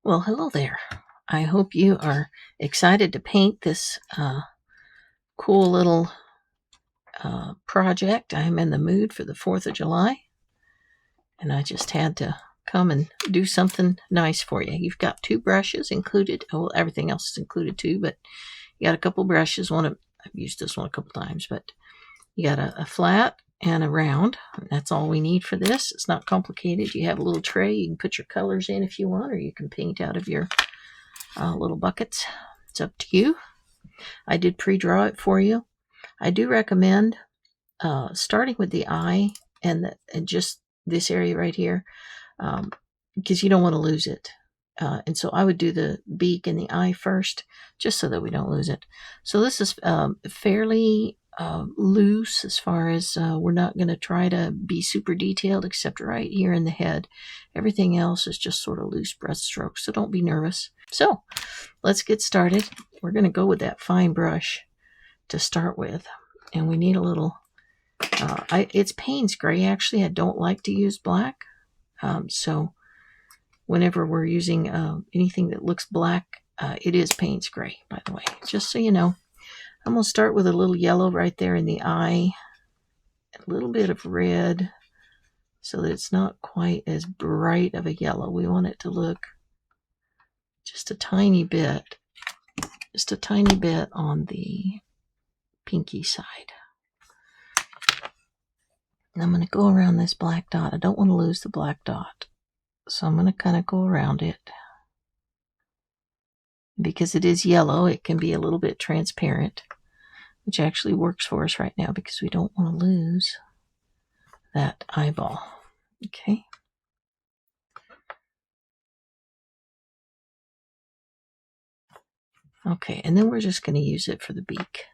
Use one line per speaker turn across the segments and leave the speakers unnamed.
Well, hello there. I hope you are excited to paint this cool little project. I'm in the mood for the 4th of July, and I just had to come and do something nice for you. You've got 2 brushes included. Oh, well, everything else is included too, but you got a couple brushes. I've used this one a couple times, but you got a flat and a round. That's all we need for this. It's not complicated. You have a little tray. You can put your colors in if you want, or you can paint out of your little buckets. It's up to you. I did pre-draw it for you. I do recommend starting with the eye and just this area right here, because you don't want to lose it. And so I would do the beak and the eye first, just so that we don't lose it. So this is fairly loose as far as we're not going to try to be super detailed except right here in the head. Everything else is just sort of loose brush strokes, so don't be nervous. So let's get started. We're going to go with that fine brush to start with, and we need a little it's Payne's gray. Actually, I don't like to use black, so whenever we're using anything that looks black, it is Payne's gray, by the way, just so you know. I'm going to start with a little yellow right there in the eye, a little bit of red, so that it's not quite as bright of a yellow. We want it to look just a tiny bit on the pinky side. And I'm going to go around this black dot. I don't want to lose the black dot, so I'm going to kind of go around it. Because it is yellow, it can be a little bit transparent, which actually works for us right now because we don't want to lose that eyeball. Okay. Okay, and then we're just going to use it for the beak.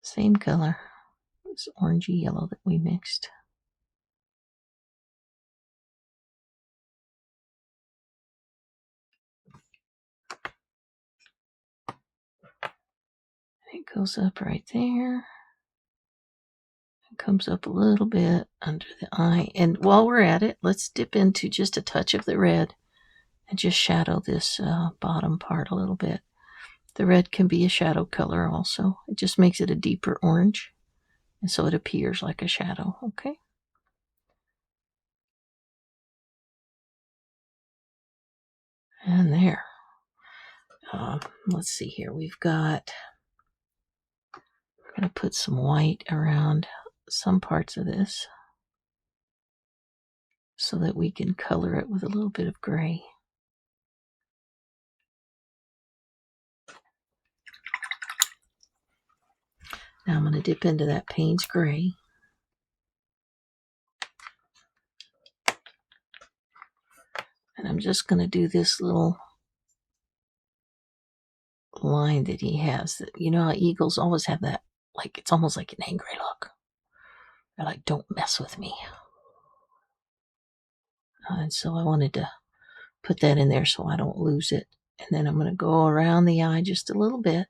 Same color, this orangey yellow that we mixed. It goes up right there. It comes up a little bit under the eye. And while we're at it, let's dip into just a touch of the red and just shadow this bottom part a little bit. The red can be a shadow color also. It just makes it a deeper orange, and so it appears like a shadow. Okay. And there. Let's see here. We're going to put some white around some parts of this so that we can color it with a little bit of gray. Now I'm going to dip into that Payne's gray. And I'm just going to do this little line that he has. That, you know how eagles always have that, like, it's almost like an angry look. They're like, don't mess with me. And so I wanted to put that in there so I don't lose it. And then I'm going to go around the eye just a little bit.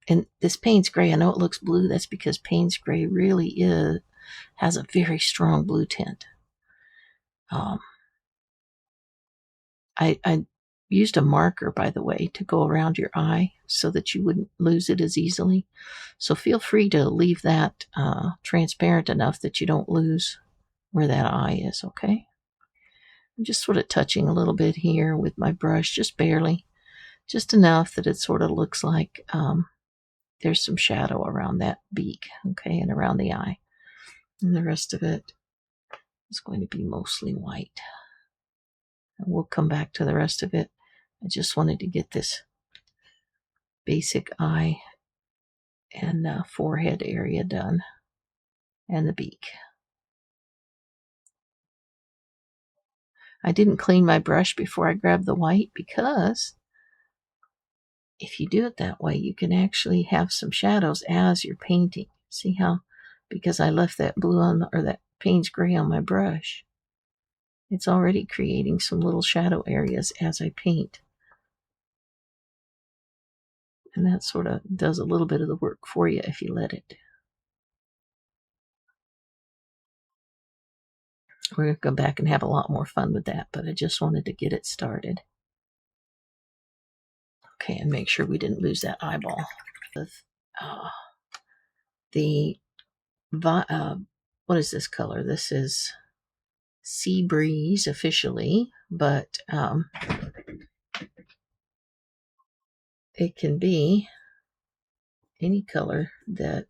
And this Payne's gray, I know it looks blue. That's because Payne's gray really has a very strong blue tint. I used a marker, by the way, to go around your eye so that you wouldn't lose it as easily. So feel free to leave that transparent enough that you don't lose where that eye is, okay? I'm just sort of touching a little bit here with my brush, just barely. Just enough that it sort of looks like there's some shadow around that beak, okay, and around the eye. And the rest of it is going to be mostly white. And we'll come back to the rest of it. I just wanted to get this basic eye and forehead area done, and the beak. I didn't clean my brush before I grabbed the white because if you do it that way, you can actually have some shadows as you're painting. See how, because I left that blue on, or that Payne's gray on my brush, it's already creating some little shadow areas as I paint. And that sort of does a little bit of the work for you if you let it. We're going to go back and have a lot more fun with that, but I just wanted to get it started. Okay, and make sure we didn't lose that eyeball. The what is this color? This is Sea Breeze officially, but it can be any color that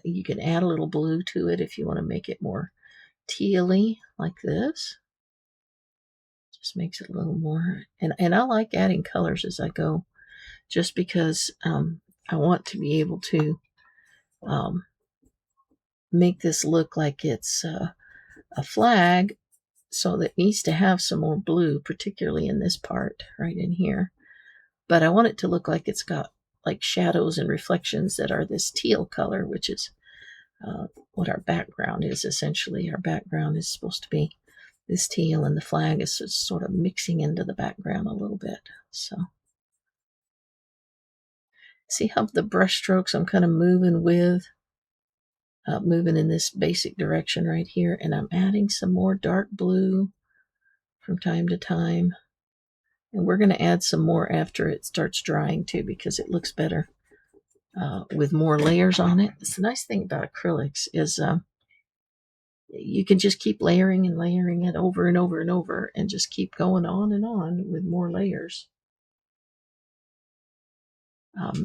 you can add a little blue to it if you want to make it more tealy like this. Just makes it a little more, and I like adding colors as I go, just because I want to be able to make this look like it's a flag, so that needs to have some more blue, particularly in this part right in here. But I want it to look like it's got like shadows and reflections that are this teal color, which is what our background is essentially. Our background is supposed to be this teal, and the flag is just sort of mixing into the background a little bit. So see how the brush strokes I'm kind of moving with, moving in this basic direction right here, and I'm adding some more dark blue from time to time. And we're going to add some more after it starts drying too, because it looks better with more layers on it. It's the nice thing about acrylics is you can just keep layering and layering it over and over and over, and just keep going on and on with more layers.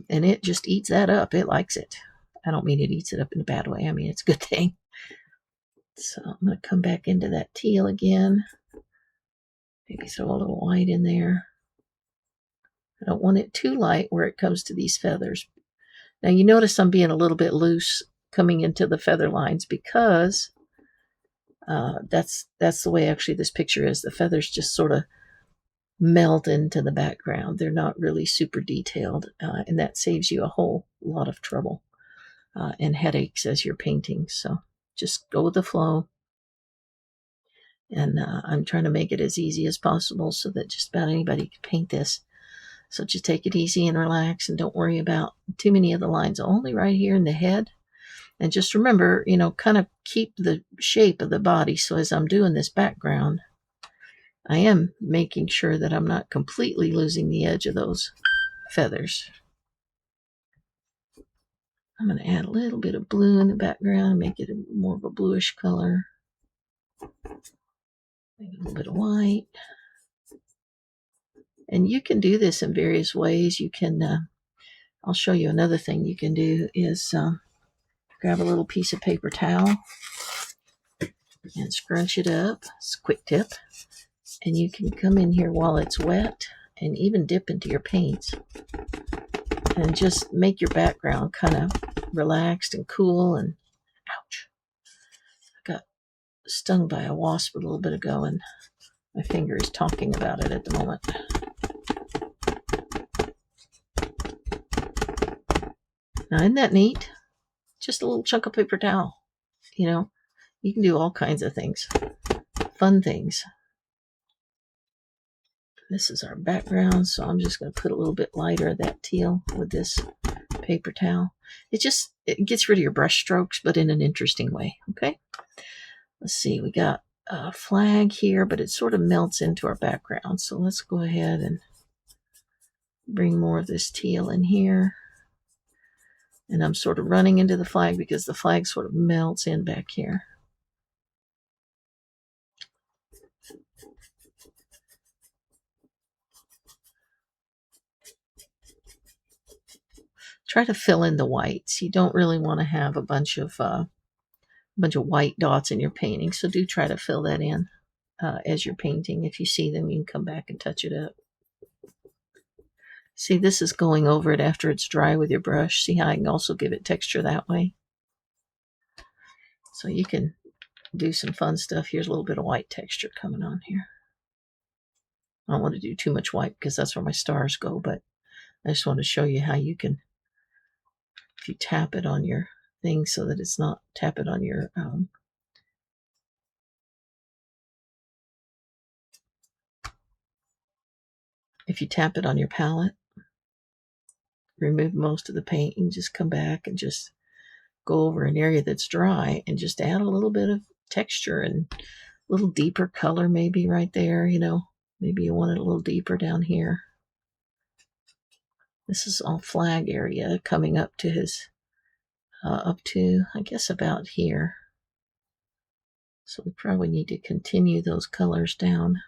And it just eats that up. It likes it. I don't mean it eats it up in a bad way. I mean, it's a good thing. So I'm going to come back into that teal again. Maybe throw a little white in there. I don't want it too light where it comes to these feathers. Now you notice I'm being a little bit loose coming into the feather lines, because that's the way actually this picture is. The feathers just sort of melt into the background. They're not really super detailed, and that saves you a whole lot of trouble and headaches as you're painting. So just go with the flow. And I'm trying to make it as easy as possible so that just about anybody can paint this. So just take it easy and relax, and don't worry about too many of the lines, only right here in the head. And just remember, kind of keep the shape of the body. So as I'm doing this background, I am making sure that I'm not completely losing the edge of those feathers. I'm going to add a little bit of blue in the background, make it more of a bluish color. Maybe a little bit of white. And you can do this in various ways. You can, I'll show you another thing you can do is grab a little piece of paper towel and scrunch it up. It's a quick tip. And you can come in here while it's wet and even dip into your paints and just make your background kind of relaxed and cool. And ouch, I got stung by a wasp a little bit ago, and my finger is talking about it at the moment. Now, isn't that neat? Just a little chunk of paper towel. You can do all kinds of things, fun things. This is our background, so I'm just going to put a little bit lighter of that teal with this paper towel. It gets rid of your brush strokes, but in an interesting way. Okay, let's see. We got a flag here, but it sort of melts into our background. So let's go ahead and bring more of this teal in here. And I'm sort of running into the flag because the flag sort of melts in back here. Try to fill in the whites. You don't really want to have a bunch of white dots in your painting, so do try to fill that in as you're painting. If you see them, you can come back and touch it up. See, this is going over it after it's dry with your brush. See how I can also give it texture that way? So you can do some fun stuff. Here's a little bit of white texture coming on here. I don't want to do too much white because that's where my stars go, but I just want to show you how you can, if you tap it on your thing so that it's not, tap it on your if you tap it on your palette, remove most of the paint, and just come back and just go over an area that's dry and just add a little bit of texture and a little deeper color maybe right there, you know. Maybe you want it a little deeper down here. This is all flag area coming up to his, up to, I guess, about here. So we probably need to continue those colors down.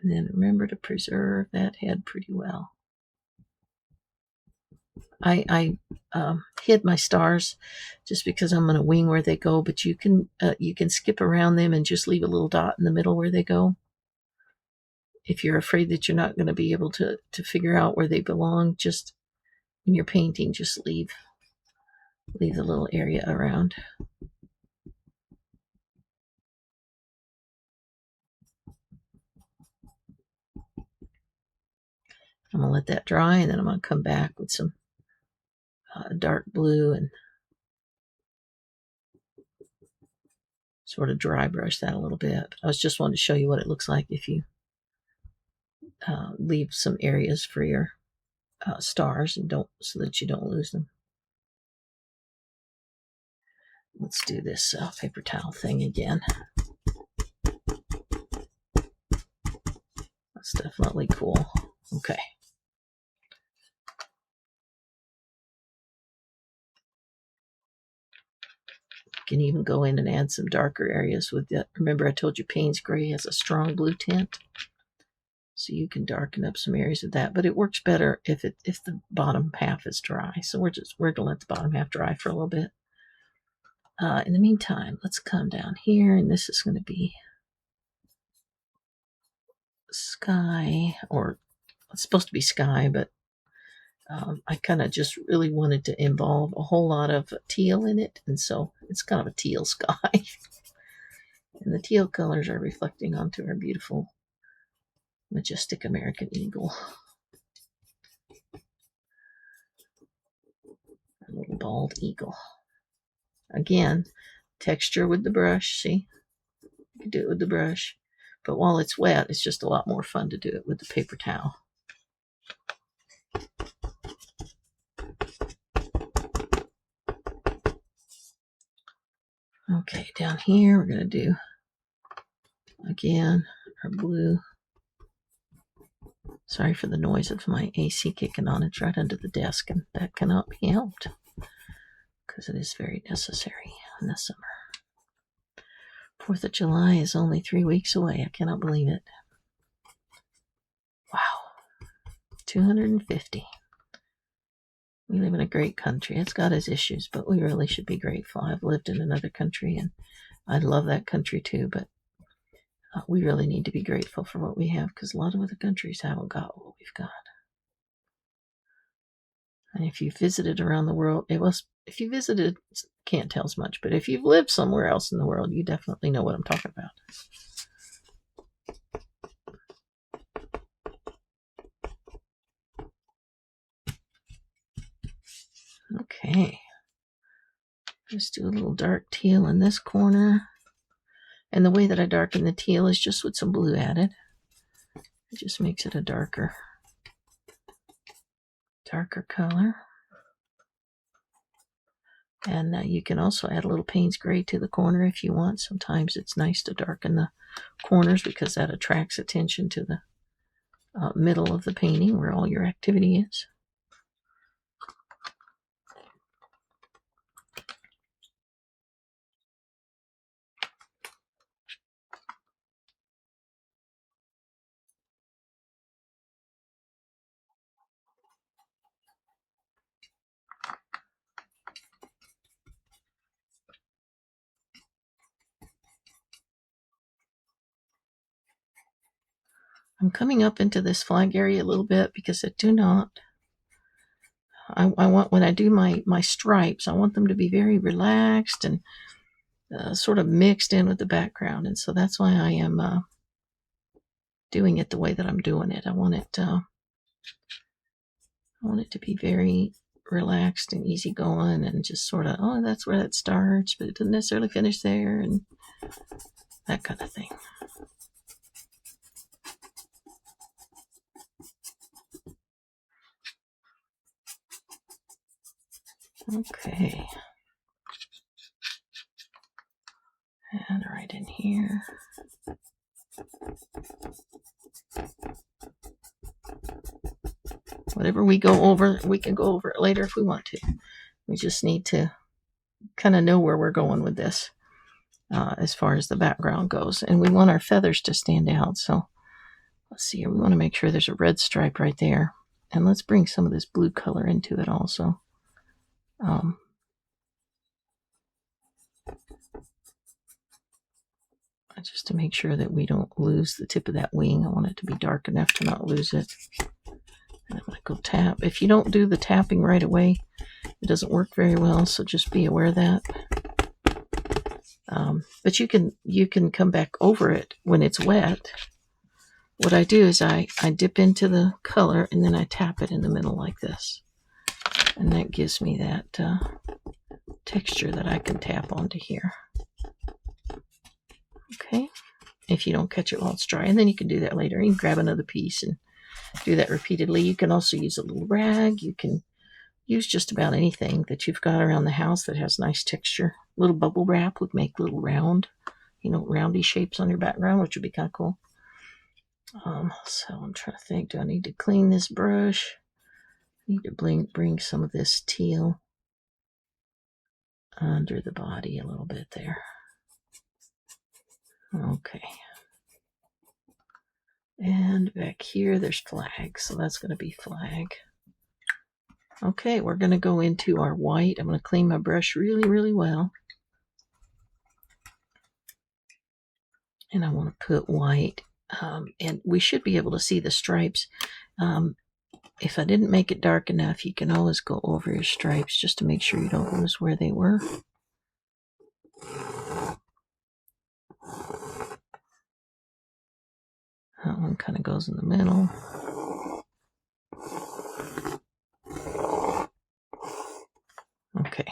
And then remember to preserve that head pretty well. I hid my stars just because I'm going to wing where they go, but you can skip around them and just leave a little dot in the middle where they go. If you're afraid that you're not going to be able to figure out where they belong, just when you're painting, just leave the little area around. I'm going to let that dry, and then I'm going to come back with some dark blue and sort of dry brush that a little bit. I was just wanting to show you what it looks like if you leave some areas for your stars and so that you don't lose them. Let's do this paper towel thing again. That's definitely cool. Okay. You can even go in and add some darker areas with it. Remember, I told you Payne's Gray has a strong blue tint, so you can darken up some areas of that. But it works better if the bottom half is dry. So we're gonna let the bottom half dry for a little bit. In the meantime, let's come down here, and this is going to be sky, or it's supposed to be sky, but I kind of just really wanted to involve a whole lot of teal in it, and so it's kind of a teal sky. And the teal colors are reflecting onto our beautiful, majestic American eagle. A little bald eagle. Again, texture with the brush, see? You can do it with the brush. But while it's wet, it's just a lot more fun to do it with the paper towel. Okay, down here we're going to do, again, our blue. Sorry for the noise of my AC kicking on. It's right under the desk, and that cannot be helped because it is very necessary in the summer. 4th of July is only 3 weeks away. I cannot believe it. Wow. 250. We live in a great country. It's got its issues, but we really should be grateful. I've lived in another country, and I love that country too, but we really need to be grateful for what we have, because a lot of other countries haven't got what we've got. And if you've visited around the world, if you visited, can't tell as much, but if you've lived somewhere else in the world, you definitely know what I'm talking about. Okay. Let's do a little dark teal in this corner. And the way that I darken the teal is just with some blue added. It just makes it a darker color. And you can also add a little Payne's Gray to the corner if you want. Sometimes it's nice to darken the corners because that attracts attention to the middle of the painting where all your activity is. I'm coming up into this flag area a little bit because I want, when I do my stripes, I want them to be very relaxed and sort of mixed in with the background. And so that's why I am doing it the way that I'm doing it. I want it to be very relaxed and easygoing and just sort of, oh, that's where that starts, but it doesn't necessarily finish there, and that kind of thing. Okay. And right in here. Whatever we go over, we can go over it later if we want to. We just need to kind of know where we're going with this as far as the background goes. And we want our feathers to stand out. So let's see here. We want to make sure there's a red stripe right there. And let's bring some of this blue color into it also. Just to make sure that we don't lose the tip of that wing. I want it to be dark enough to not lose it. And I'm going to go tap. If you don't do the tapping right away, it doesn't work very well, so just be aware of that. But you can come back over it when it's wet. What I do is I dip into the color and then I tap it in the middle like this. And that gives me that texture that I can tap onto here. Okay, if you don't catch it while it's dry, and then you can do that later. You can grab another piece and do that repeatedly. You can also use a little rag. You can use just about anything that you've got around the house that has nice texture. A little bubble wrap would make little roundy shapes on your background, which would be kind of cool. So I'm trying to think, do I need to clean this brush? I need to bring some of this teal under the body a little bit there. Okay. And back here, there's flag, so that's going to be flag. Okay, we're going to go into our white. I'm going to clean my brush really, really well. And I want to put white. And we should be able to see the stripes. If I didn't make it dark enough, you can always go over your stripes just to make sure you don't lose where they were. That one kind of goes in the middle. Okay.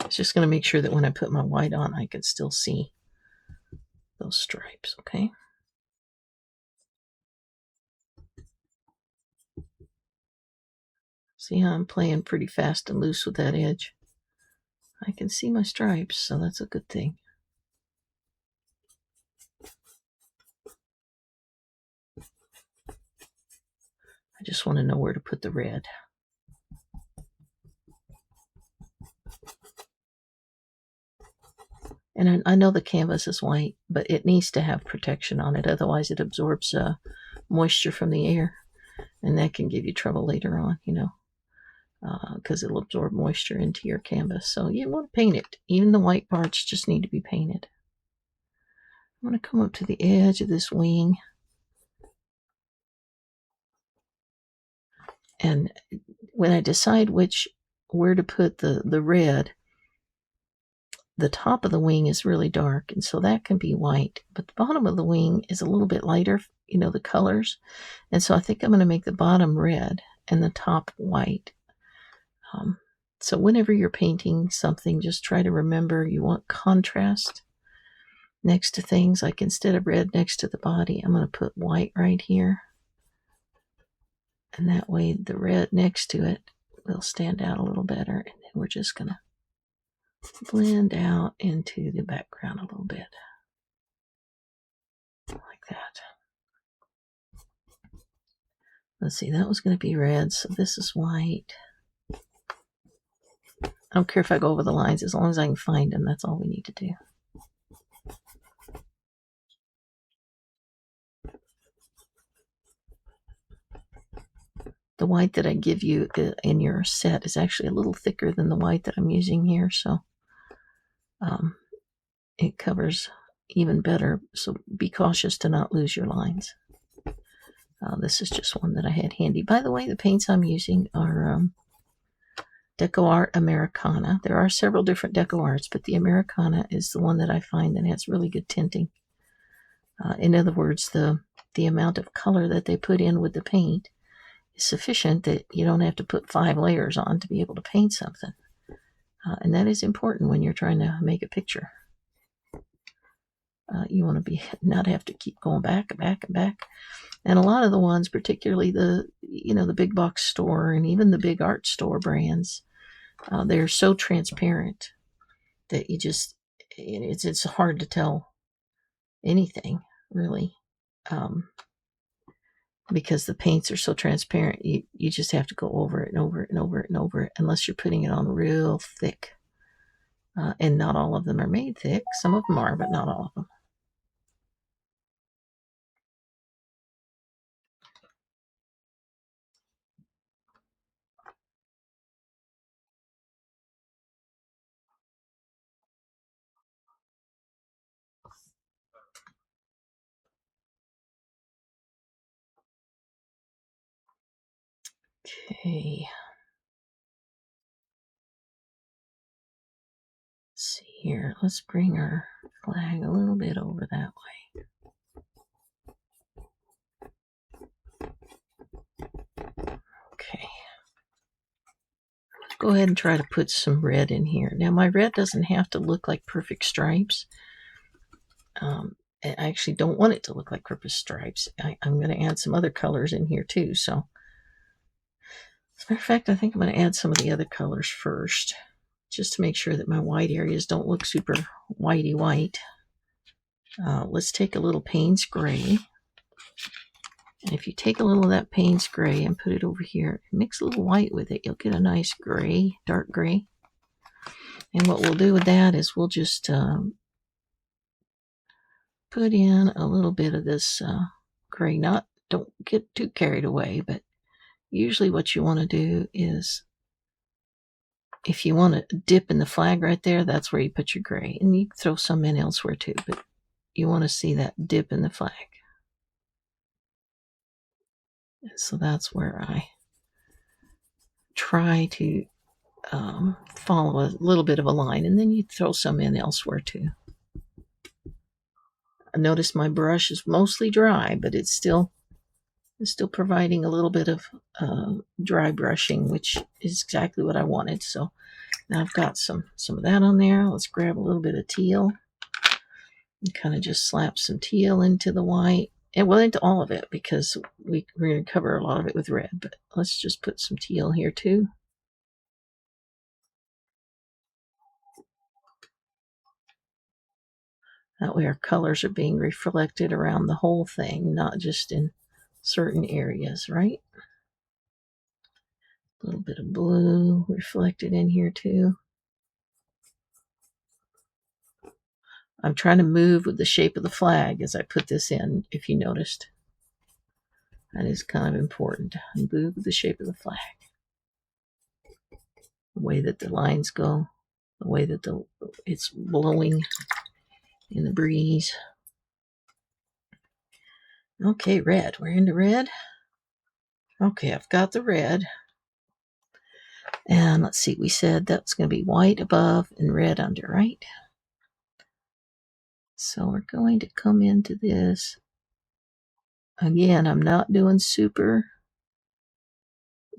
It's just going to make sure that when I put my white on, I can still see those stripes, okay? See how I'm playing pretty fast and loose with that edge? I can see my stripes, so that's a good thing. I just want to know where to put the red. And I know the canvas is white, but it needs to have protection on it. Otherwise, it absorbs moisture from the air. And that can give you trouble later on, because it'll absorb moisture into your canvas. So you want to paint it. Even the white parts just need to be painted. I'm going to come up to the edge of this wing. And when I decide where to put the red, the top of the wing is really dark, and so that can be white. But the bottom of the wing is a little bit lighter, the colors. And so I think I'm going to make the bottom red and the top white. So whenever you're painting something, just try to remember you want contrast next to things. Like instead of red next to the body, I'm going to put white right here. And that way the red next to it will stand out a little better. And then we're just going to blend out into the background a little bit. Like that. Let's see, that was going to be red, so this is white. I don't care if I go over the lines, as long as I can find them, that's all we need to do. The white that I give you in your set is actually a little thicker than the white that I'm using here, so it covers even better, so be cautious to not lose your lines. This is just one that I had handy. By the way, the paints I'm using are Deco Art Americana. There are several different Deco Arts, but the Americana is the one that I find that has really good tinting. In other words, the amount of color that they put in with the paint is sufficient that you don't have to put 5 layers on to be able to paint something. And that is important when you're trying to make a picture. You want to not have to keep going back and back and back. And a lot of the ones, particularly the big box store and even the big art store brands, they're so transparent that it's hard to tell anything really, because the paints are so transparent. You just have to go over it and over it and over it and over it, unless you're putting it on real thick. And not all of them are made thick. Some of them are, but not all of them. Okay. Let's see here. Let's bring our flag a little bit over that way. Okay. Let's go ahead and try to put some red in here. Now, my red doesn't have to look like perfect stripes. I actually don't want it to look like perfect stripes. I'm going to add some other colors in here too. So, as a matter of fact, I think I'm going to add some of the other colors first, just to make sure that my white areas don't look super whitey white. Let's take a little Payne's Gray. And if you take a little of that Payne's Gray and put it over here, mix a little white with it, you'll get a nice gray, dark gray. And what we'll do with that is we'll just put in a little bit of this gray. Don't get too carried away, but usually what you want to do is, if you want to dip in the flag right there, that's where you put your gray. And you can throw some in elsewhere too, but you want to see that dip in the flag. And so that's where I try to follow a little bit of a line, and then you throw some in elsewhere too. I notice my brush is mostly dry, but it's still providing a little bit of dry brushing, which is exactly what I wanted. So now I've got some of that on there. Let's grab a little bit of teal and kind of just slap some teal into the white, and well, into all of it, because we're going to cover a lot of it with red, but let's just put some teal here too. That way our colors are being reflected around the whole thing, not just in certain areas, right? A little bit of blue reflected in here too. I'm trying to move with the shape of the flag as I put this in, if you noticed. That is kind of important. Move with the shape of the flag. The way that the lines go, the way that it's blowing in the breeze. Okay, red. We're into red. Okay, I've got the red. And let's see, we said that's going to be white above and red under, right? So we're going to come into this. Again, I'm not doing super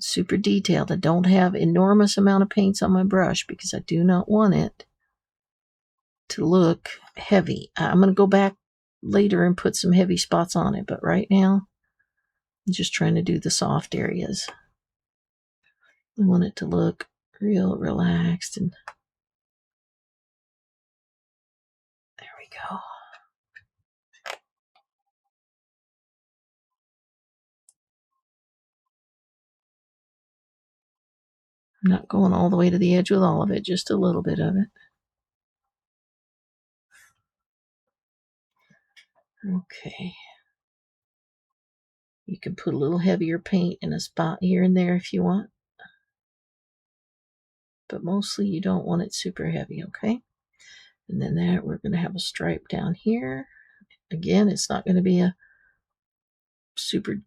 detailed. I don't have enormous amount of paints on my brush because I do not want it to look heavy. I'm going to go back later and put some heavy spots on it, but right now I'm just trying to do the soft areas. I want it to look real relaxed, and there we go. I'm not going all the way to the edge with all of it, just a little bit of it. Okay. You can put a little heavier paint in a spot here and there if you want, but mostly you don't want it super heavy, okay? And then that we're going to have a stripe down here. Again, it's not going to be a super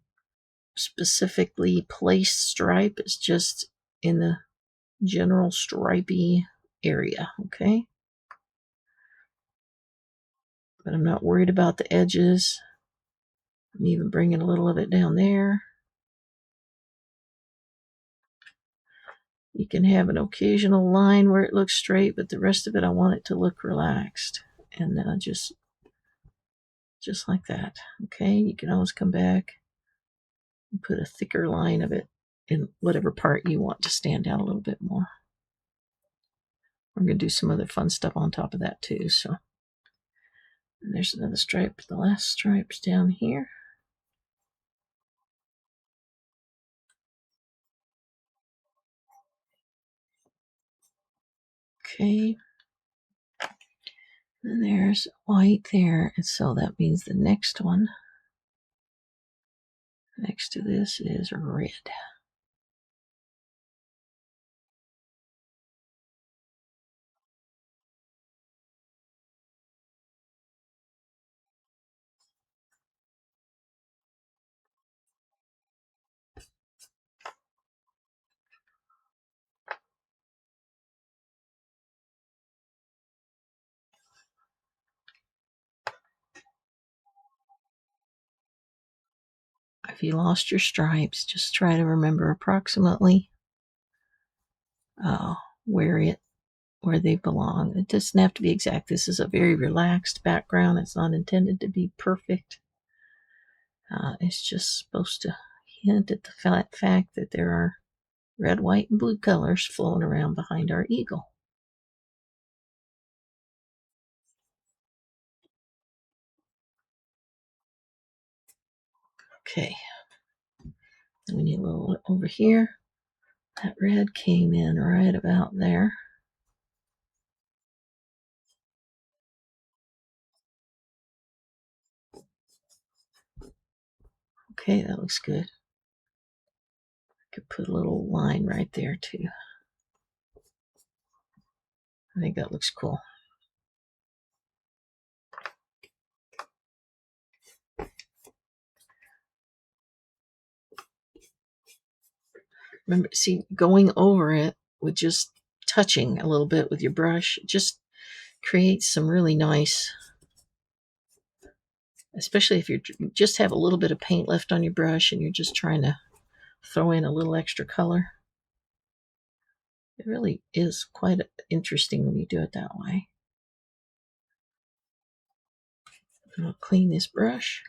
specifically placed stripe. It's just in the general stripy area, okay? But I'm not worried about the edges. I'm even bringing a little of it down there. You can have an occasional line where it looks straight, but the rest of it I want it to look relaxed. And just like that, okay? You can always come back and put a thicker line of it in whatever part you want to stand out a little bit more. we're going to do some other fun stuff on top of that too. So and there's another stripe. The last stripe's down here. Okay. And there's white there. And so that means the next one next to this is red. If you lost your stripes, just try to remember approximately where they belong. It doesn't have to be exact. This is a very relaxed background. It's not intended to be perfect. It's just supposed to hint at the fact that there are red, white, and blue colors flowing around behind our eagle. Okay. Then we need a little over here. That red came in right about there. Okay, that looks good. I could put a little line right there too. I think that looks cool. Remember, see, going over it with just touching a little bit with your brush just creates some really nice, especially if you just have a little bit of paint left on your brush and you're just trying to throw in a little extra color. It really is quite interesting when you do it that way. I'll clean this brush.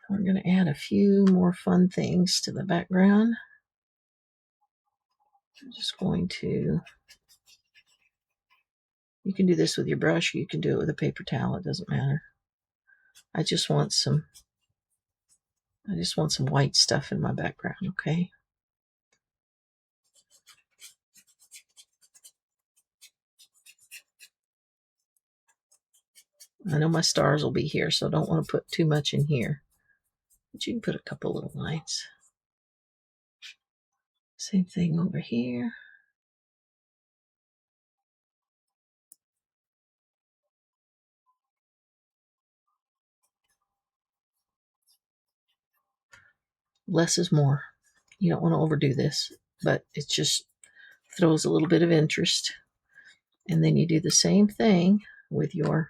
We're going to add a few more fun things to the background. I'm just going to, you can do this with your brush, you can do it with a paper towel, it doesn't matter. I just want some white stuff in my background, okay? I know my stars will be here, so I don't want to put too much in here. But you can put a couple little lines. Same thing over here. Less is more. You don't want to overdo this, but it just throws a little bit of interest. And then you do the same thing with your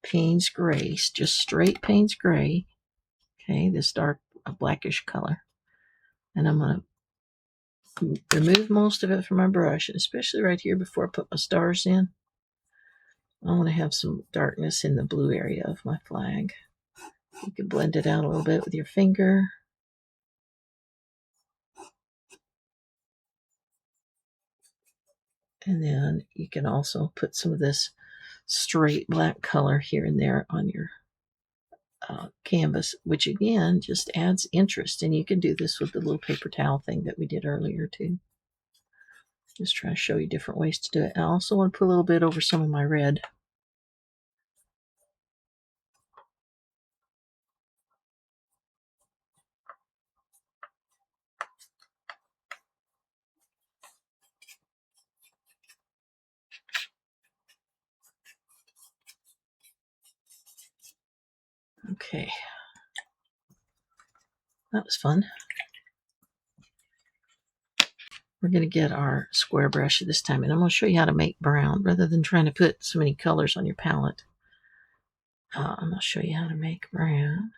Payne's Gray, just straight Payne's Gray. Okay, this dark blackish color. And I'm going to remove most of it from my brush, especially right here before I put my stars in. I want to have some darkness in the blue area of my flag. You can blend it out a little bit with your finger. And then you can also put some of this straight black color here and there on your canvas, which again just adds interest. And you can do this with the little paper towel thing that we did earlier too. Just trying to show you different ways to do it. I also want to put a little bit over some of my red. Okay. That was fun. We're going to get our square brush this time, and I'm going to show you how to make brown rather than trying to put so many colors on your palette. I'm going to show you how to make brown.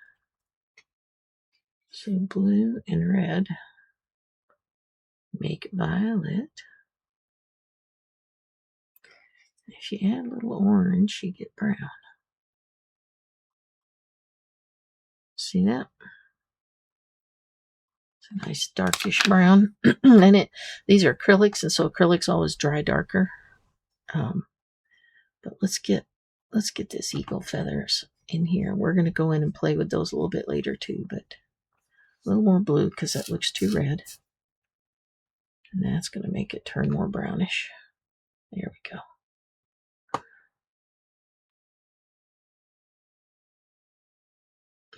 So blue and red make violet. If you add a little orange, you get brown. See that? Nice darkish brown. And these are acrylics, and so acrylics always dry darker. But let's get this eagle feathers in here. We're going to go in and play with those a little bit later too, but a little more blue because that looks too red. And that's going to make it turn more brownish. There we go.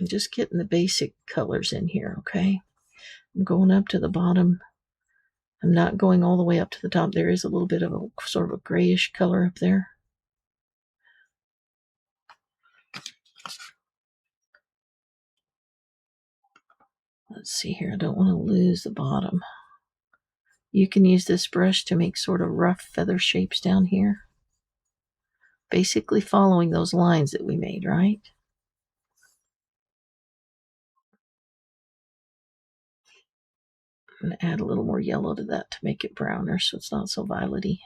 I'm just getting the basic colors in here, okay? I'm going up to the bottom. I'm not going all the way up to the top. There is a little bit of a sort of a grayish color up there. Let's see here. I don't want to lose the bottom. You can use this brush to make sort of rough feather shapes down here. Basically following those lines that we made, right? I'm going to add a little more yellow to that to make it browner so it's not so violety.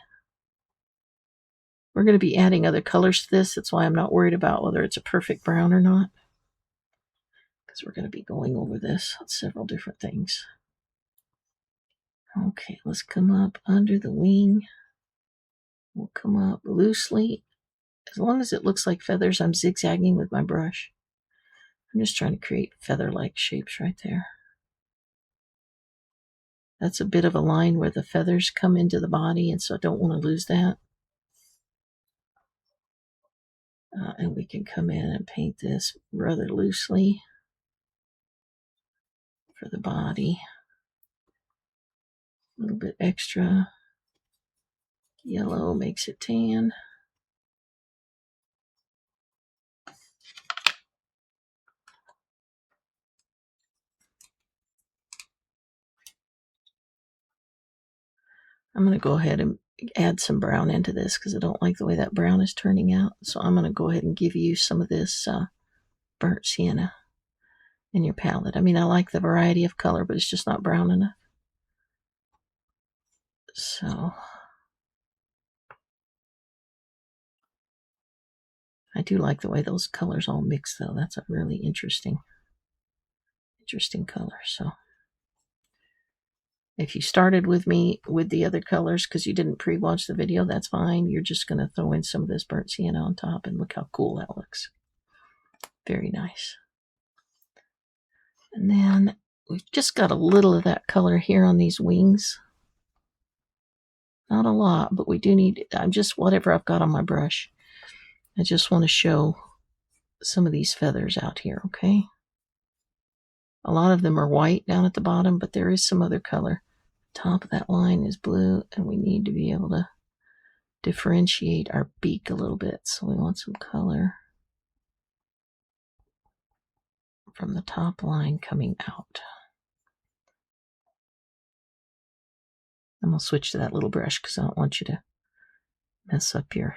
We're going to be adding other colors to this. That's why I'm not worried about whether it's a perfect brown or not, because we're going to be going over this on several different things. Okay, let's come up under the wing. We'll come up loosely. As long as it looks like feathers, I'm zigzagging with my brush. I'm just trying to create feather-like shapes right there. That's a bit of a line where the feathers come into the body, and so I don't want to lose that. And we can come in and paint this rather loosely for the body. A little bit extra yellow makes it tan. I'm going to go ahead and add some brown into this because I don't like the way that brown is turning out. So I'm going to go ahead and give you some of this burnt sienna in your palette. I mean, I like the variety of color, but it's just not brown enough. So I do like the way those colors all mix, though. That's a really interesting color. So if you started with me with the other colors because you didn't pre-watch the video, that's fine. You're just going to throw in some of this burnt sienna on top, and look how cool that looks. Very nice. And then we've just got a little of that color here on these wings. Not a lot, but we do need, I'm just whatever I've got on my brush. I just want to show some of these feathers out here, okay? A lot of them are white down at the bottom, but there is some other color. Top of that line is blue, and we need to be able to differentiate our beak a little bit. So we want some color from the top line coming out. I'm going to switch to that little brush because I don't want you to mess up your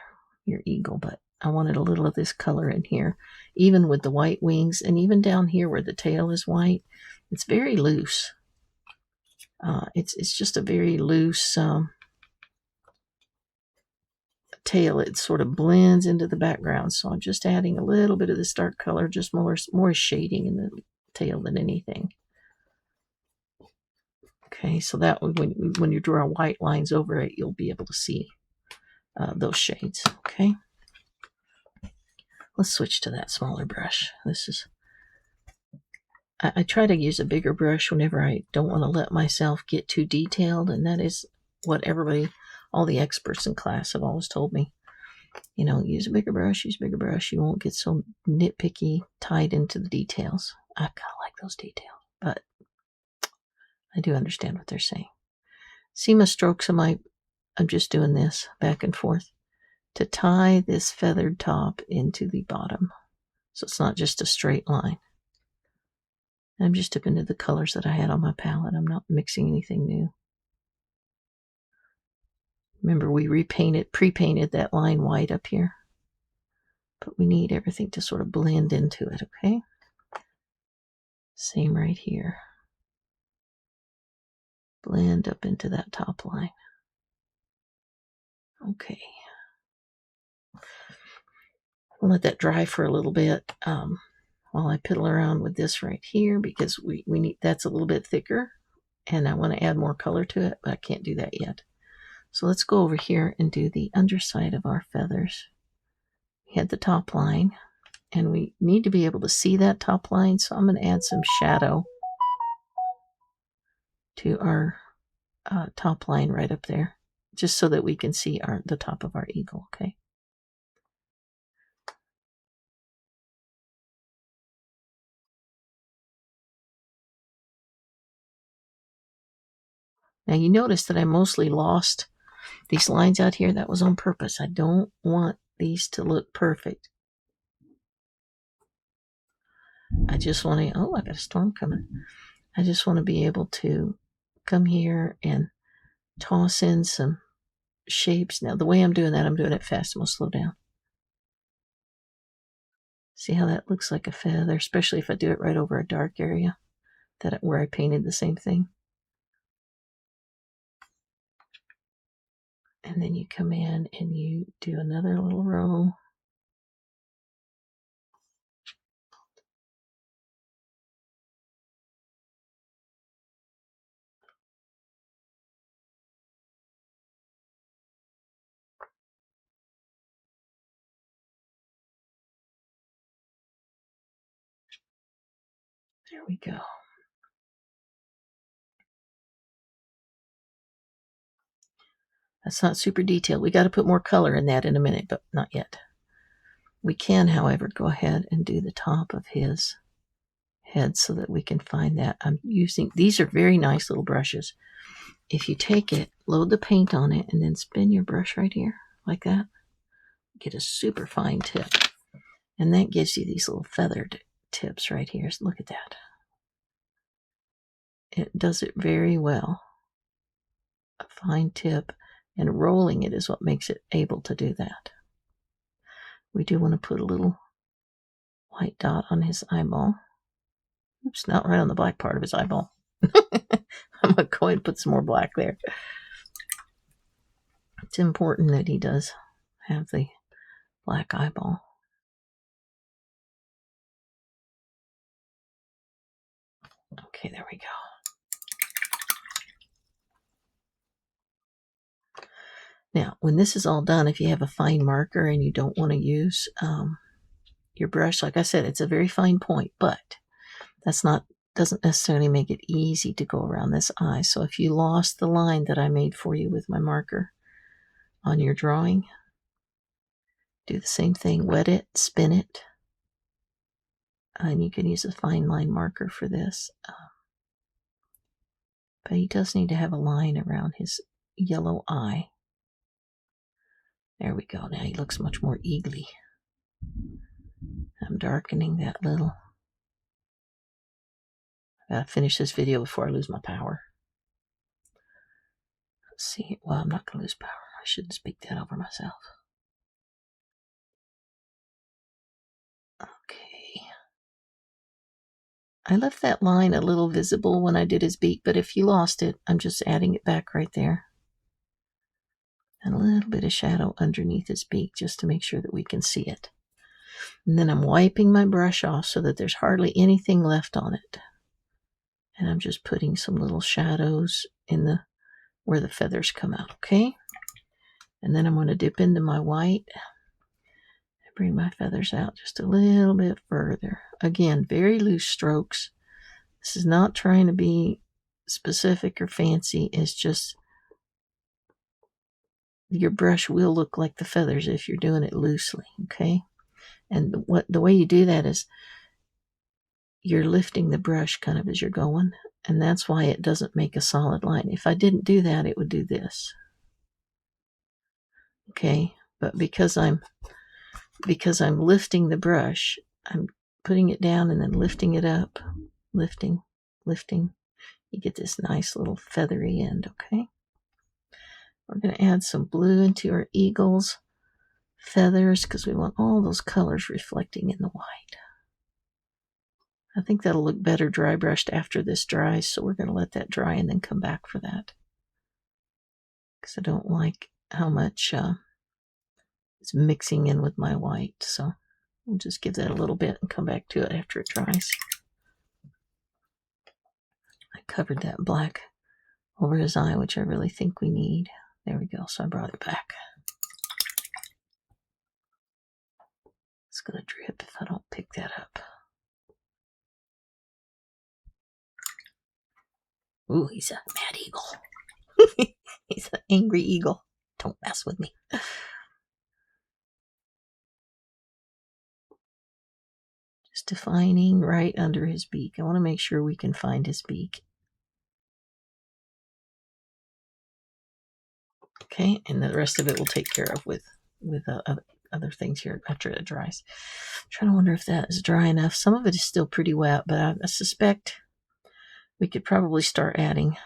eagle, but I wanted a little of this color in here, even with the white wings, and even down here where the tail is white. It's very loose. It's just a very loose tail. It sort of blends into the background, so I'm just adding a little bit of this dark color, just more shading in the tail than anything. Okay, so that when you draw white lines over it, you'll be able to see those shades. Okay, let's switch to that smaller brush. This is, I try to use a bigger brush whenever I don't want to let myself get too detailed, and that is what all the experts in class have always told me. You know, use a bigger brush, you won't get so nitpicky, tied into the details. I kind of like those details, but I do understand what they're saying. See my strokes of I'm just doing this back and forth to tie this feathered top into the bottom. So it's not just a straight line. I'm just dipping into the colors that I had on my palette. I'm not mixing anything new. Remember, we pre-painted that line white up here. But we need everything to sort of blend into it, okay? Same right here. Blend up into that top line. Okay. I'll let that dry for a little bit while I piddle around with this right here because we need, that's a little bit thicker. and I want to add more color to it, but I can't do that yet. So let's go over here and do the underside of our feathers. We had the top line, and we need to be able to see that top line, so I'm going to add some shadow to our top line right up there, just so that we can see the top of our eagle, okay? Now you notice that I mostly lost these lines out here. That was on purpose. I don't want these to look perfect. I just want to, oh, I got a storm coming. I just want to be able to come here and toss in some shapes. Now, the way I'm doing that, I'm doing it fast. I'm going to slow down. See how that looks like a feather, especially if I do it right over a dark area where I painted the same thing. And then you come in and you do another little row. There we go. That's not super detailed. We got to put more color in that in a minute, but not yet. We can, however, go ahead and do the top of his head so that we can find that. I'm using, these are very nice little brushes. If you take it, load the paint on it, and then spin your brush right here, like that, get a super fine tip. And that gives you these little feathered tips right here. So look at that. It does it very well. A fine tip, and rolling it is what makes it able to do that. We do want to put a little white dot on his eyeball. Oops, not right on the black part of his eyeball. I'm going to go ahead and put some more black there. It's important that he does have the black eyeball. Okay, there we go. Now, when this is all done, if you have a fine marker and you don't want to use your brush, like I said, it's a very fine point, but doesn't necessarily make it easy to go around this eye. So if you lost the line that I made for you with my marker on your drawing, do the same thing. Wet it, spin it, and you can use a fine line marker for this. But he does need to have a line around his yellow eye. There we go. Now he looks much more eagly. I'm darkening that little. I gotta finish this video before I lose my power. Let's see. Well, I'm not gonna lose power. I shouldn't speak that over myself. Okay. I left that line a little visible when I did his beak, but if you lost it, I'm just adding it back right there. And a little bit of shadow underneath his beak just to make sure that we can see it. And then I'm wiping my brush off so that there's hardly anything left on it. And I'm just putting some little shadows in where the feathers come out, okay? And then I'm going to dip into my white and bring my feathers out just a little bit further. Again, very loose strokes. This is not trying to be specific or fancy. It's just your brush will look like the feathers if you're doing it loosely, okay? And the way you do that is you're lifting the brush kind of as you're going, and that's why it doesn't make a solid line. If I didn't do that, it would do this. Okay, but because I'm lifting the brush, I'm putting it down and then lifting it up, lifting. You get this nice little feathery end, okay? We're going to add some blue into our eagle's feathers because we want all those colors reflecting in the white. I think that'll look better dry brushed after this dries, so we're going to let that dry and then come back for that. Because I don't like how much it's mixing in with my white, so we'll just give that a little bit and come back to it after it dries. I covered that black over his eye, which I really think we need. There we go. So I brought it back. It's going to drip if I don't pick that up. Ooh, he's a mad eagle. He's an angry eagle. Don't mess with me. Just defining right under his beak. I want to make sure we can find his beak. Okay, and the rest of it we'll take care of with other things here after it dries. I'm trying to wonder if that is dry enough. Some of it is still pretty wet, but I suspect we could probably start adding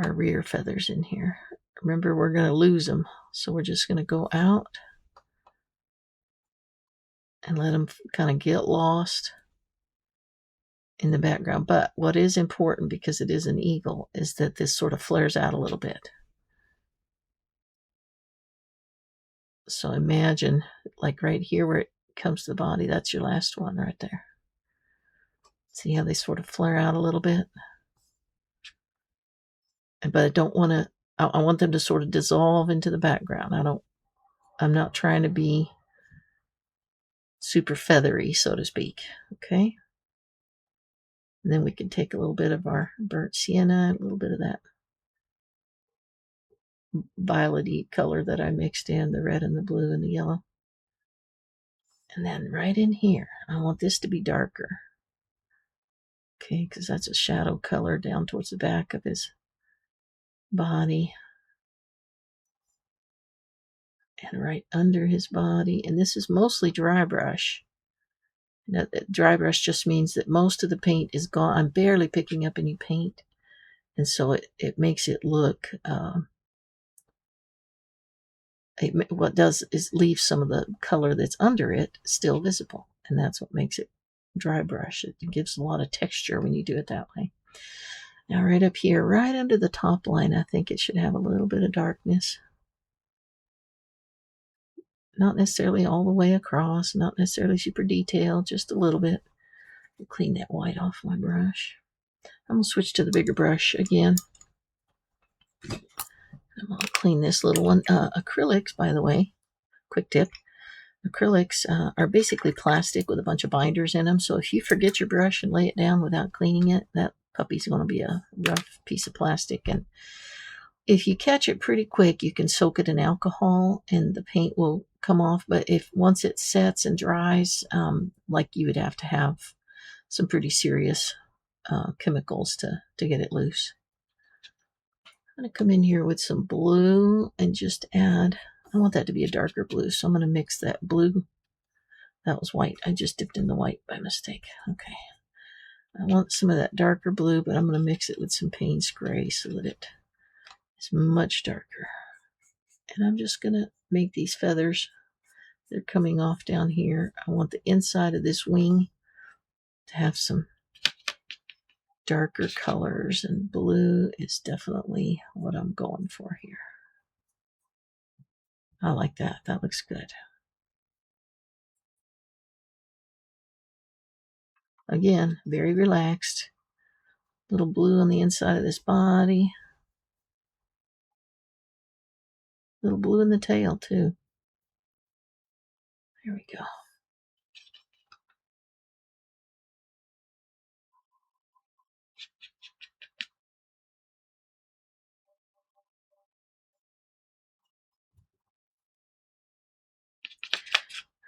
our rear feathers in here. Remember, we're going to lose them, so we're just going to go out and let them kind of get lost in the background. But what is important, because it is an eagle, is that this sort of flares out a little bit. So imagine, like right here where it comes to the body, that's your last one right there. See how they sort of flare out a little bit? But I don't want to, I want them to sort of dissolve into the background. I'm not trying to be super feathery, so to speak. Okay? And then we can take a little bit of our burnt sienna, a little bit of that violety color that I mixed in, the red and the blue and the yellow. And then right in here, I want this to be darker. Okay, because that's a shadow color down towards the back of his body. And right under his body. And this is mostly dry brush. Now, dry brush just means that most of the paint is gone. I'm barely picking up any paint. And so it makes it look, what it does is leave some of the color that's under it still visible. And that's what makes it dry brush. It gives a lot of texture when you do it that way. Now right up here, right under the top line, I think it should have a little bit of darkness. Not necessarily all the way across, not necessarily super detailed, just a little bit. I'll clean that white off my brush. I'm going to switch to the bigger brush again. I'm going to clean this little one. Acrylics, by the way, quick tip. Acrylics are basically plastic with a bunch of binders in them. So if you forget your brush and lay it down without cleaning it, that puppy's going to be a rough piece of plastic. And if you catch it pretty quick, you can soak it in alcohol and the paint will come off. But if once it sets and dries, like you would have to have some pretty serious chemicals to get it loose. I'm going to come in here with some blue and just add, I want that to be a darker blue, so I'm going to mix that blue. That was white. I just dipped in the white by mistake. Okay. I want some of that darker blue, but I'm going to mix it with some Payne's gray so that it is much darker. And I'm just going to make these feathers. They're coming off down here. I want the inside of this wing to have some darker colors, and blue is definitely what I'm going for here. I like that. That looks good. Again, very relaxed. Little blue on the inside of this body. Little blue in the tail, too. There we go.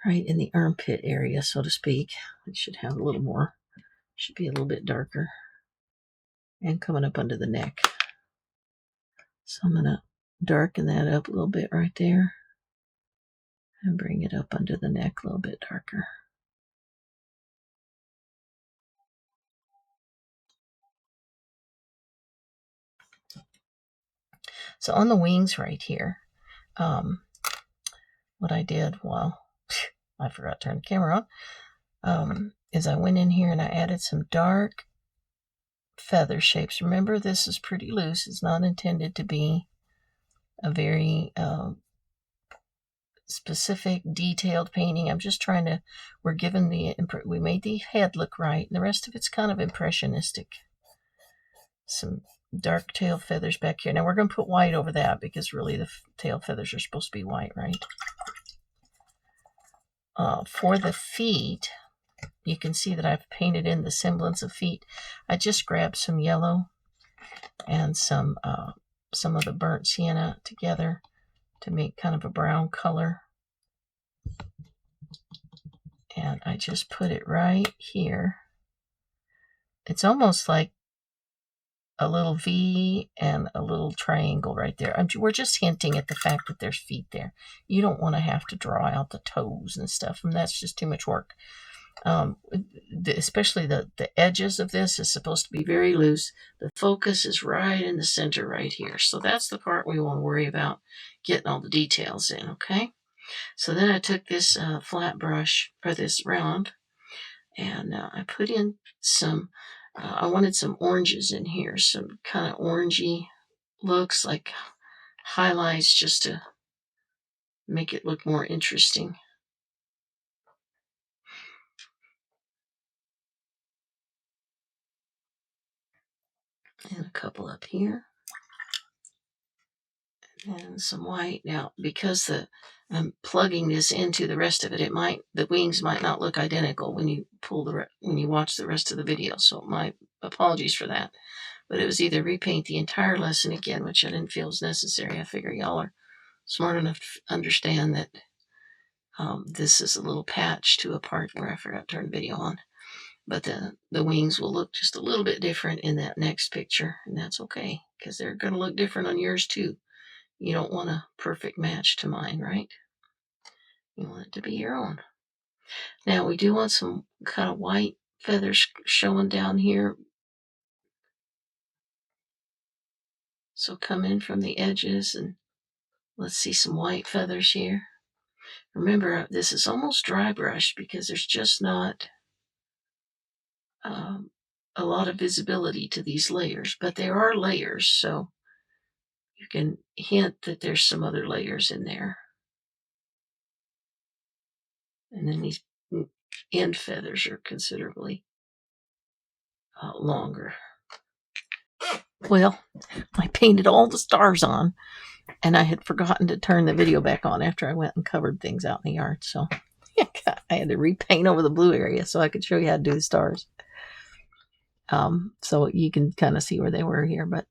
Right in the armpit area, so to speak. It should have a little more. Should be a little bit darker. And coming up under the neck. So I'm going to darken that up a little bit right there. And bring it up under the neck a little bit darker. So on the wings right here, what I did, well, I forgot to turn the camera on, is I went in here and I added some dark feather shapes. Remember, this is pretty loose. It's not intended to be a very specific, detailed painting. I'm just trying to, we made the head look right. And the rest of it's kind of impressionistic. Some dark tail feathers back here. Now we're going to put white over that because really the tail feathers are supposed to be white, right? For the feet, you can see that I've painted in the semblance of feet. I just grabbed some yellow and some of the burnt sienna together to make kind of a brown color. And I just put it right here. It's almost like a little V and a little triangle right there. We're just hinting at the fact that there's feet there. You don't want to have to draw out the toes and stuff, and that's just too much work. Especially the edges of this is supposed to be very loose. The focus is right in the center right here. So that's the part we want to worry about getting all the details in, okay? So then I took this flat brush, or this round, and I put in some, I wanted some oranges in here, some kind of orangey looks, like highlights, just to make it look more interesting. And a couple up here. And some white. Now, because I'm plugging this into the rest of it, the wings might not look identical when you when you watch the rest of the video. So my apologies for that. But it was either repaint the entire lesson again, which I didn't feel was necessary. I figure y'all are smart enough to understand that this is a little patch to a part where I forgot to turn the video on. But the wings will look just a little bit different in that next picture, and that's okay, because they're going to look different on yours too. You don't want a perfect match to mine, right? You want it to be your own. Now, we do want some kind of white feathers showing down here. So come in from the edges and let's see some white feathers here. Remember, this is almost dry brush because there's just not a lot of visibility to these layers, but there are layers, so you can hint that there's some other layers in there. And then these end feathers are considerably longer. Well, I painted all the stars on, and I had forgotten to turn the video back on after I went and covered things out in the yard. So I had to repaint over the blue area so I could show you how to do the stars. So you can kind of see where they were here. But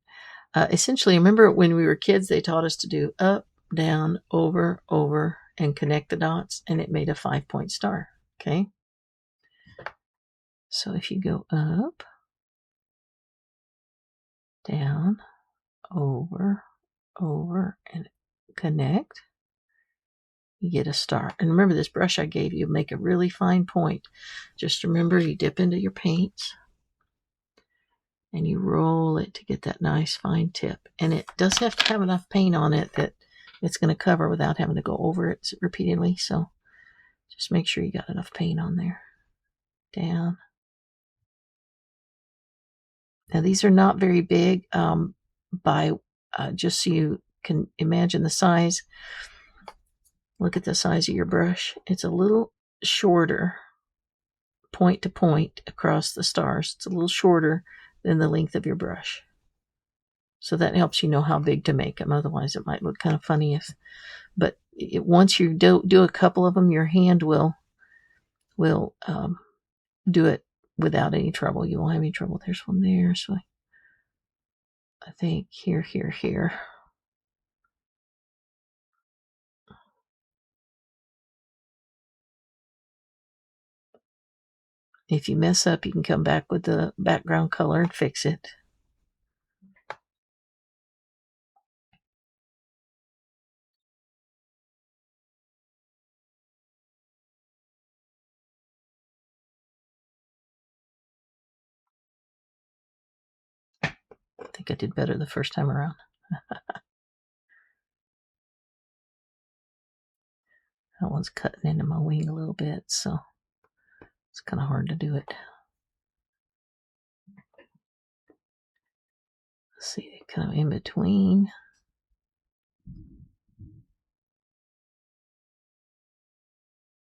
essentially, remember when we were kids, they taught us to do up, down, over, over, and connect the dots, and it made a 5-point star. Okay. So if you go up, down, over, over, and connect, you get a star. And remember, this brush I gave you, make a really fine point. Just remember, you dip into your paints and you roll it to get that nice fine tip. And it does have to have enough paint on it that it's going to cover without having to go over it repeatedly. So just make sure you got enough paint on there. Down. Now these are not very big. Just so you can imagine the size. Look at the size of your brush. It's a little shorter, point to point across the stars. It's a little shorter than the length of your brush. So that helps you know how big to make them. Otherwise, it might look kind of funny. Once you do a couple of them, your hand will do it without any trouble. You won't have any trouble. There's one there. So I think here. If you mess up, you can come back with the background color and fix it. I think I did better the first time around. That one's cutting into my wing a little bit, so it's kind of hard to do it. Let's see, kind of in between.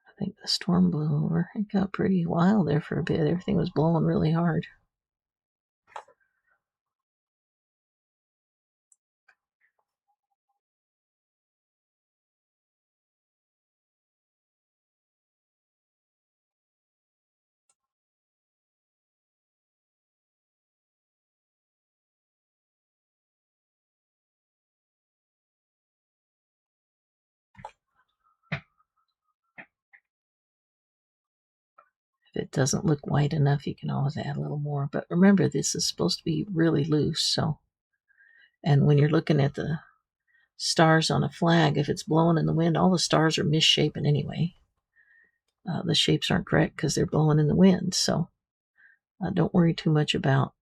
I think the storm blew over. It got pretty wild there for a bit. Everything was blowing really hard. If it doesn't look white enough, you can always add a little more. But remember, this is supposed to be really loose. So, and when you're looking at the stars on a flag, if it's blowing in the wind, all the stars are misshapen anyway. The shapes aren't correct because they're blowing in the wind. So don't worry too much about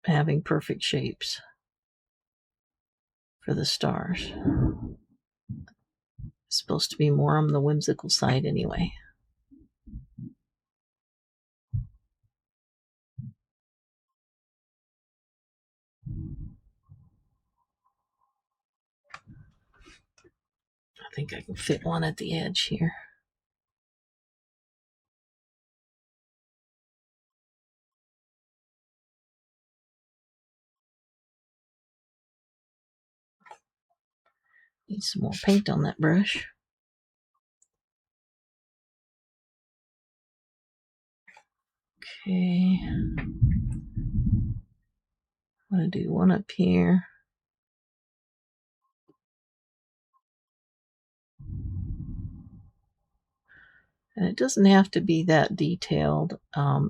having perfect shapes for the stars. It's supposed to be more on the whimsical side anyway. I think I can fit one at the edge here. Need some more paint on that brush. Okay. I'm going to do one up here. And it doesn't have to be that detailed,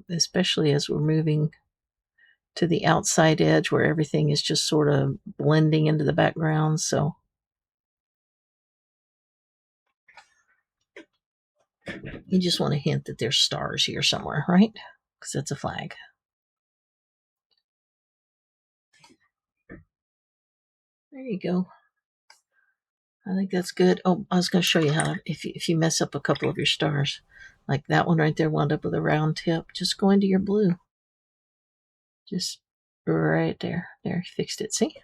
especially as we're moving to the outside edge where everything is just sort of blending into the background. So you just want to hint that there's stars here somewhere, right? Because it's a flag. There you go. I think that's good. Oh, I was going to show you how, if you mess up a couple of your stars, like that one right there wound up with a round tip, just go into your blue. Just right there. There, fixed it. See?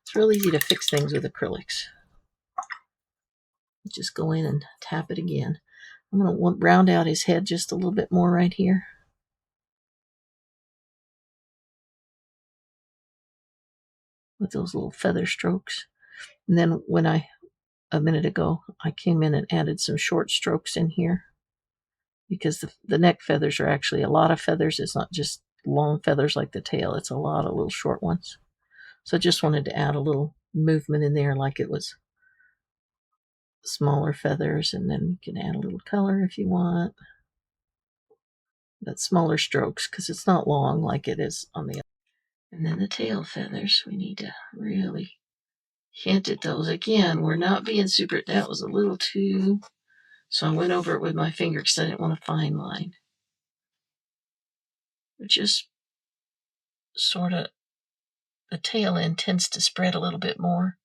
It's real easy to fix things with acrylics. Just go in and tap it again. I'm going to round out his head just a little bit more right here. With those little feather strokes. And then when a minute ago, I came in and added some short strokes in here. Because the neck feathers are actually a lot of feathers. It's not just long feathers like the tail. It's a lot of little short ones. So I just wanted to add a little movement in there like it was smaller feathers. And then you can add a little color if you want. But smaller strokes because it's not long like it is on the other. And then the tail feathers, we need to really hint at those. Again, we're not being super, that was a little too, so I went over it with my finger because I didn't want a fine line. But just sort of, the tail end tends to spread a little bit more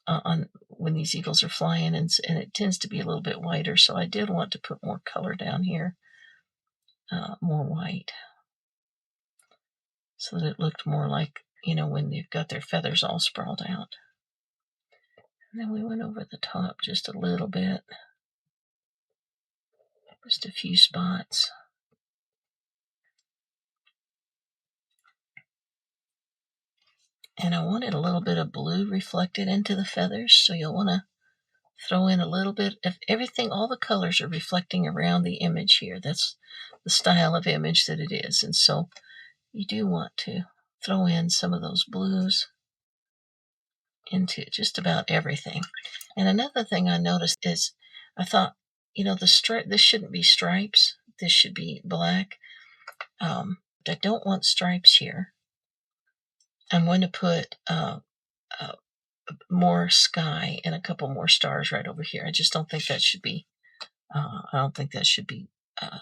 on when these eagles are flying, and it tends to be a little bit whiter. So I did want to put more color down here, more white, so that it looked more like, when they've got their feathers all sprawled out. And then we went over the top just a little bit, just a few spots. And I wanted a little bit of blue reflected into the feathers, so you'll want to throw in a little bit of everything. All the colors are reflecting around the image here. That's the style of image that it is. And so you do want to throw in some of those blues into just about everything. And another thing I noticed is I thought, this shouldn't be stripes. This should be black. I don't want stripes here. I'm going to put more sky and a couple more stars right over here. I just don't think that should be,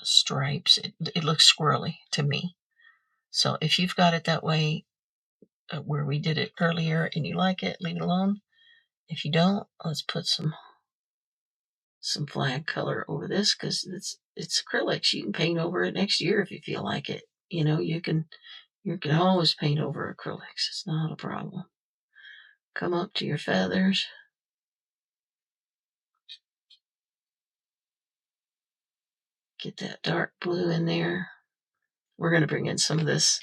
stripes. It looks squirrely to me. So if you've got it that way, where we did it earlier and you like it, leave it alone. If you don't, let's put some flag color over this because it's acrylics. You can paint over it next year if you feel like it. You can always paint over acrylics. It's not a problem. Come up to your feathers. Get that dark blue in there. We're going to bring in some of this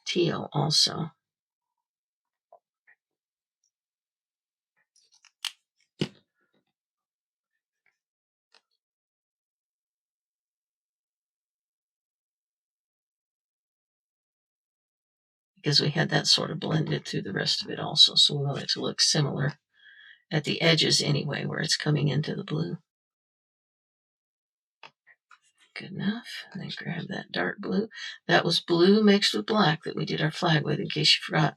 teal also. Because we had that sort of blended through the rest of it also, so we want it to look similar at the edges anyway, where it's coming into the blue. Good enough. And then grab that dark blue. That was blue mixed with black that we did our flag with, in case you forgot.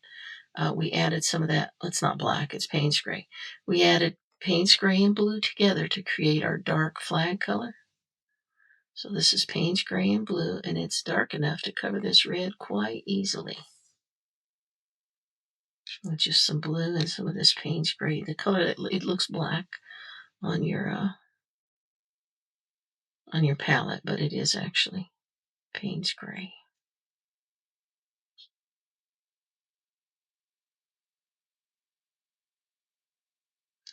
We added some of that. It's not black, it's Payne's gray. We added Payne's gray and blue together to create our dark flag color. So this is Payne's gray and blue, and it's dark enough to cover this red quite easily. With just some blue and some of this Payne's gray. The color, it looks black on your palette, but it is actually Payne's gray.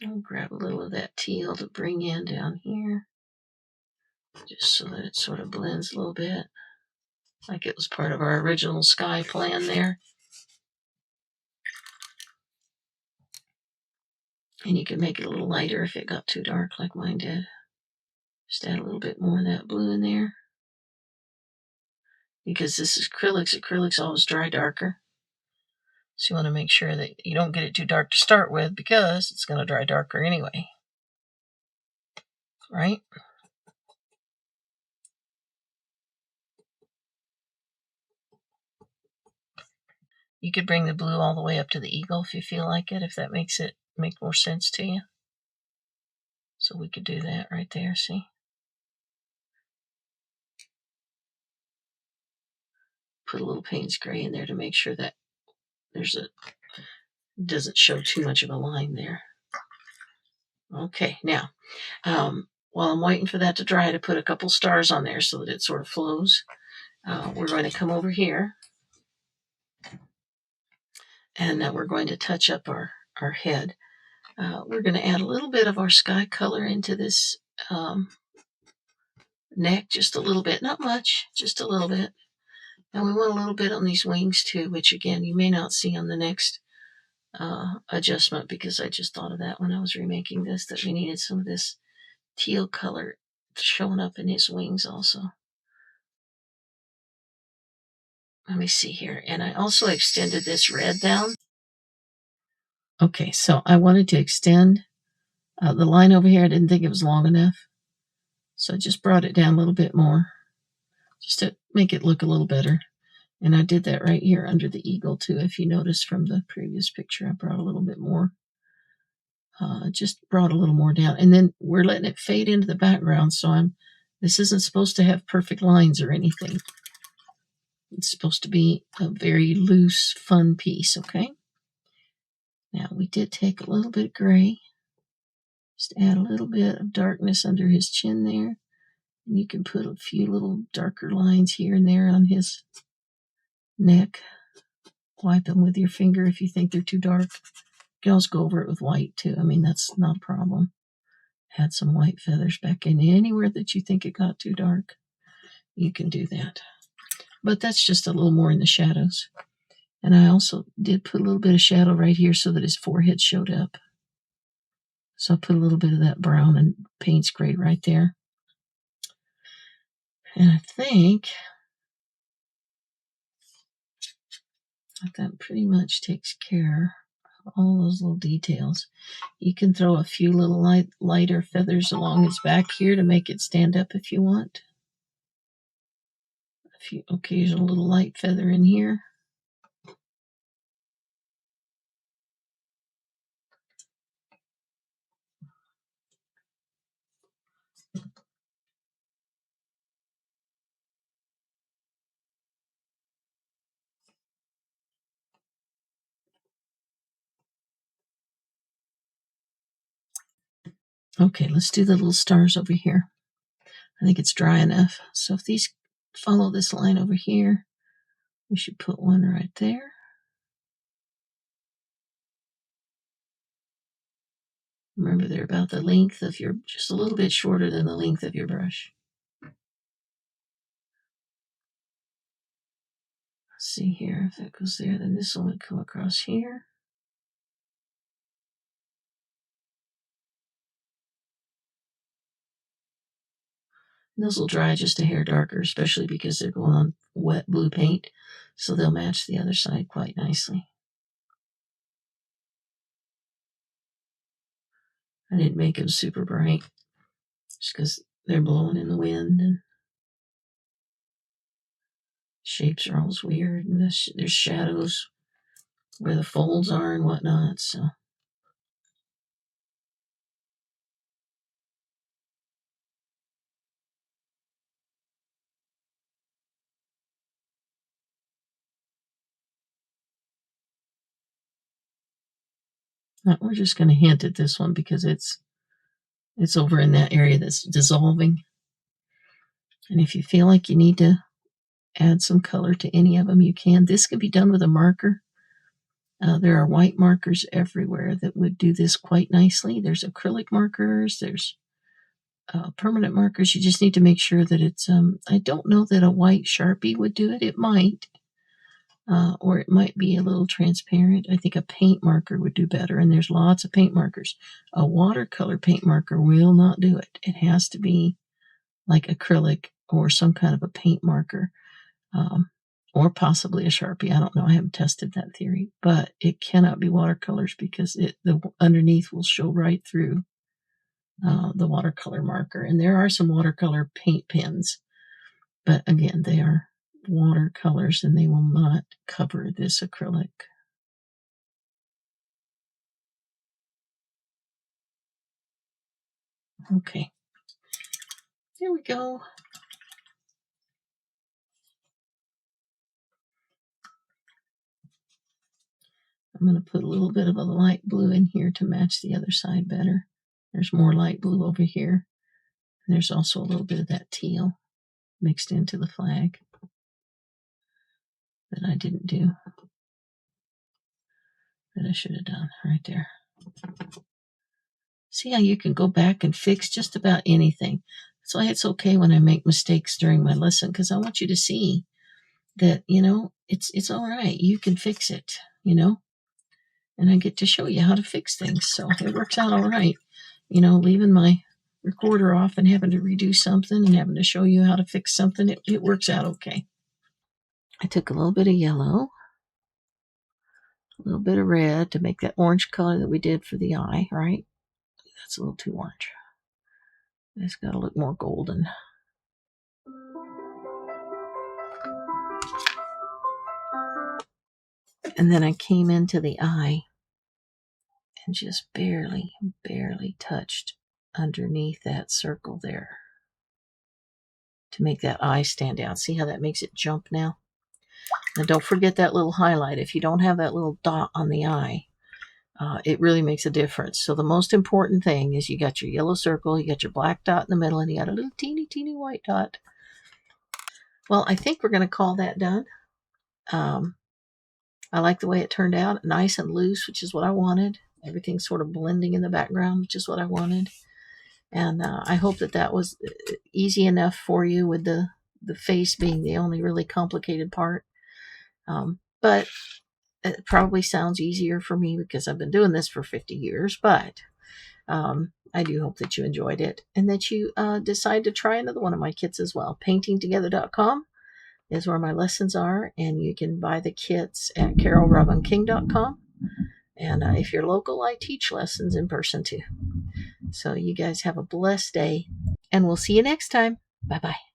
I'll grab a little of that teal to bring in down here, just so that it sort of blends a little bit, like it was part of our original sky plan there. And you can make it a little lighter if it got too dark like mine did. Just add a little bit more of that blue in there. Because this is acrylics, acrylics always dry darker. So you want to make sure that you don't get it too dark to start with, because it's going to dry darker anyway. Right? You could bring the blue all the way up to the eagle if you feel like it, if that makes it make more sense to you. So we could do that right there, see? Put a little Payne's gray in there to make sure that doesn't show too much of a line there. Okay, now, while I'm waiting for that to dry, to put a couple stars on there so that it sort of flows, we're going to come over here, and we're going to touch up our head. We're going to add a little bit of our sky color into this neck, just a little bit, not much, just a little bit. And we want a little bit on these wings too, which again, you may not see on the next adjustment, because I just thought of that when I was remaking this, that we needed some of this teal color showing up in his wings also. Let me see here. And I also extended this red down. Okay, so I wanted to extend the line over here. I didn't think it was long enough, so I just brought it down a little bit more, just to make it look a little better. And I did that right here under the eagle too. If you notice from the previous picture, I brought a little bit more. Just brought a little more down. And then we're letting it fade into the background, so this isn't supposed to have perfect lines or anything. It's supposed to be a very loose, fun piece, okay? Now, we did take a little bit of gray. Just add a little bit of darkness under his chin there. And you can put a few little darker lines here and there on his neck. Wipe them with your finger if you think they're too dark. You can also go over it with white too. I mean, that's not a problem. Add some white feathers back in anywhere that you think it got too dark. You can do that. But that's just a little more in the shadows. And I also did put a little bit of shadow right here so that his forehead showed up. So I put a little bit of that brown and Payne's gray right there. And I think that pretty much takes care of all those little details. You can throw a few little lighter feathers along his back here to make it stand up if you want. A few occasional little light feather in here. Okay, let's do the little stars over here. I think it's dry enough. So if these follow this line over here, we should put one right there. Remember, they're about the length of just a little bit shorter than the length of your brush. Let's see here, if that goes there, then this one would come across here. Those will dry just a hair darker, especially because they're going on wet blue paint, so they'll match the other side quite nicely. I didn't make them super bright, just because they're blowing in the wind. And shapes are always weird, and there's shadows where the folds are and whatnot, so. We're just going to hint at this one because it's over in that area that's dissolving. And if you feel like you need to add some color to any of them, you can. This could be done with a marker. There are white markers everywhere that would do this quite nicely. There's acrylic markers. There's permanent markers. You just need to make sure that it's, I don't know that a white Sharpie would do it. It might. Or it might be a little transparent. I think a paint marker would do better, and there's lots of paint markers. A watercolor paint marker will not do it. It has to be like acrylic or some kind of a paint marker, or possibly a Sharpie. I don't know. I haven't tested that theory, but it cannot be watercolors because the underneath will show right through the watercolor marker. And there are some watercolor paint pens, but again, they are watercolors and they will not cover this acrylic. Okay, here we go. I'm going to put a little bit of a light blue in here to match the other side better. There's more light blue over here. And there's also a little bit of that teal mixed into the flag that I didn't do, that I should have done right there. See how you can go back and fix just about anything. That's why it's okay when I make mistakes during my lesson, because I want you to see that, it's all right. You can fix it, and I get to show you how to fix things. So it works out all right. Leaving my recorder off and having to redo something and having to show you how to fix something, it works out okay. I took a little bit of yellow, a little bit of red to make that orange color that we did for the eye, right? That's a little too orange. It's got to look more golden. And then I came into the eye and just barely touched underneath that circle there to make that eye stand out. See how that makes it jump now? Now don't forget that little highlight. If you don't have that little dot on the eye, it really makes a difference. So the most important thing is you got your yellow circle, you got your black dot in the middle, and you got a little teeny white dot. Well, I think we're going to call that done. I like the way it turned out, nice and loose, which is what I wanted. Everything's sort of blending in the background, which is what I wanted. And I hope that was easy enough for you, with the face being the only really complicated part. But it probably sounds easier for me because I've been doing this for 50 years. But I do hope that you enjoyed it and that you decide to try another one of my kits as well. Paintingtogether.com is where my lessons are, and you can buy the kits at carolrobinking.com. And if you're local, I teach lessons in person too. So you guys have a blessed day, and we'll see you next time. Bye-bye.